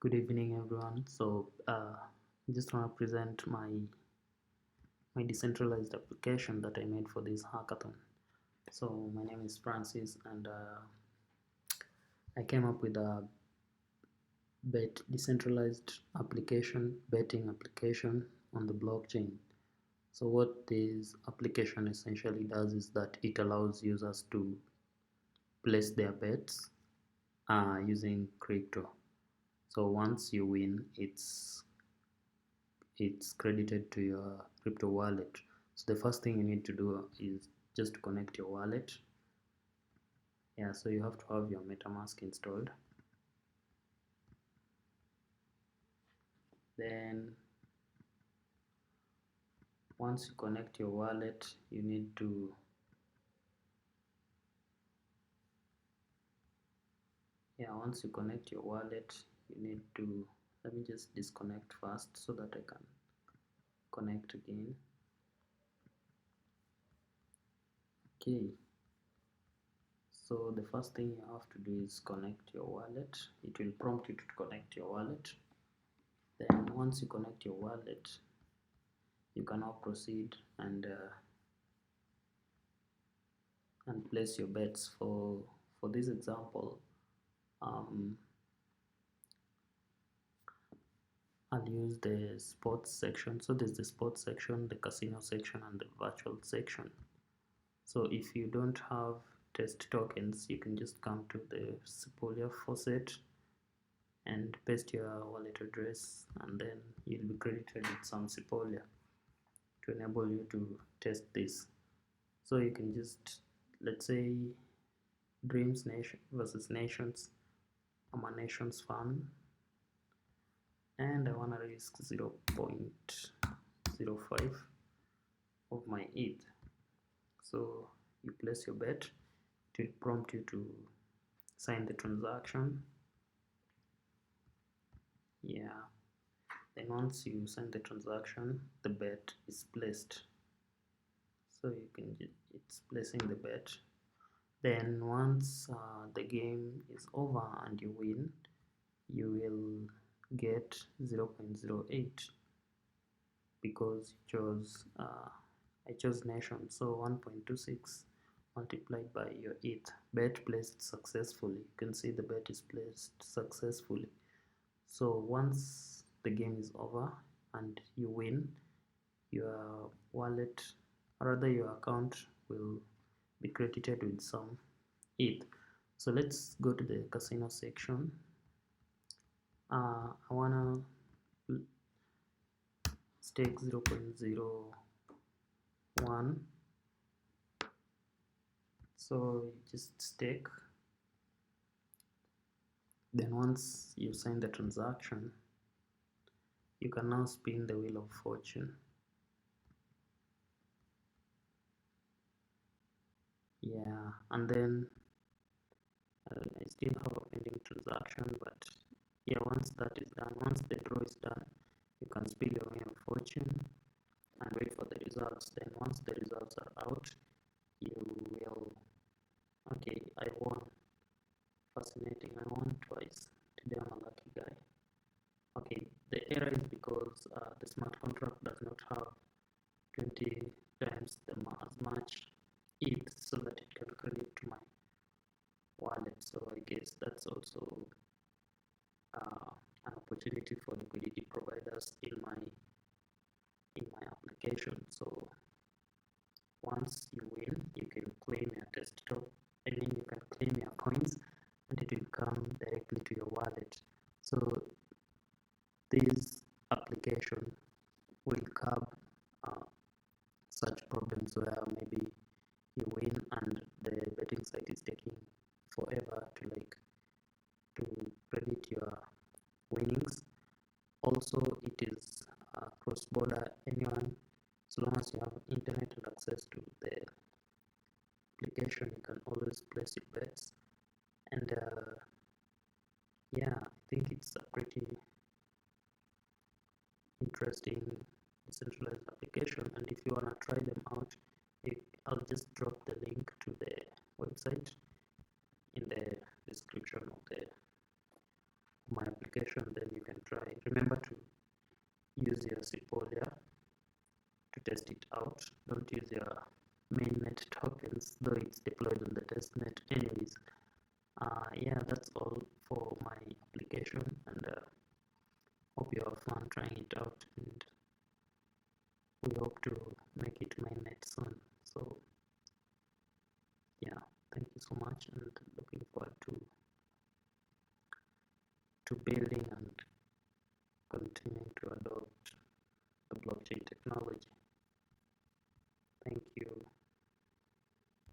Good evening, everyone. I just want to present my decentralized application that I made for this hackathon. So my name is Francis, and I came up with a decentralized application, betting application on the blockchain. So what this application essentially does is that it allows users to place their bets using crypto. So once you win, it's credited to your crypto wallet. So the first thing you need to do is just to connect your wallet. So you have to have your metamask installed. Then once you connect your wallet, you need to let me just disconnect first so that I can connect again. Okay, so the first thing you have to do is connect your wallet. It will prompt you to connect your wallet. Then once you connect your wallet, you can now proceed and place your bets. For this example, I'll use the sports section. So there's the sports section, the casino section, and the virtual section. So if you don't have test tokens, you can just come to the sepolia faucet and paste your wallet address, and then you'll be credited with some sepolia to enable you to test this. So you can just, let's say, Dreams Nation versus Nations. I'm a Nations fan and I want to risk 0.05 of my ETH. So you place your bet. It will prompt you to sign the transaction. Then once you sign the transaction, the bet is placed. So it's placing the bet. Then once the game is over and you win, you will get 0.08 because I chose nation. So 1.26 multiplied by your ETH. Bet placed successfully. You can see the bet is placed successfully. So once the game is over and you win, your wallet, or rather your account, will be credited with some ETH. So let's go to the casino section. I wanna stake 0.01. So you just stake. Then once you sign the transaction, you can now spin the wheel of fortune. And then I still have a pending transaction, but once that is done, once the draw is done, you can spin your wheel of fortune and wait for the results. Then once the results are out, you will, okay, I won. Fascinating, I won twice. Today I'm a lucky guy. Okay, the error is because the smart contract does not have 20 times as much ETH so that it can credit to my wallet. So I guess that's also an opportunity for liquidity providers in my application. So once you win, you can claim your you can claim your coins, and it will come directly to your wallet. So this application will curb such problems where maybe you win and the betting site is taking forever to credit your winnings. Also, it is cross-border. Anyone, as long as you have internet and access to the application, you can always place your bets. And I think it's a pretty interesting decentralized application. And if you want to try them out, I'll just drop the link to the website in the description of my application. Then you try. Remember to use your sepolia to test it out. Don't use your mainnet tokens, though it's deployed on the testnet anyways. Yeah, that's all for my application, and hope you have fun trying it out, and we hope to make it mainnet soon. So yeah, thank you so much, and looking forward to building and continuing to adopt the blockchain technology.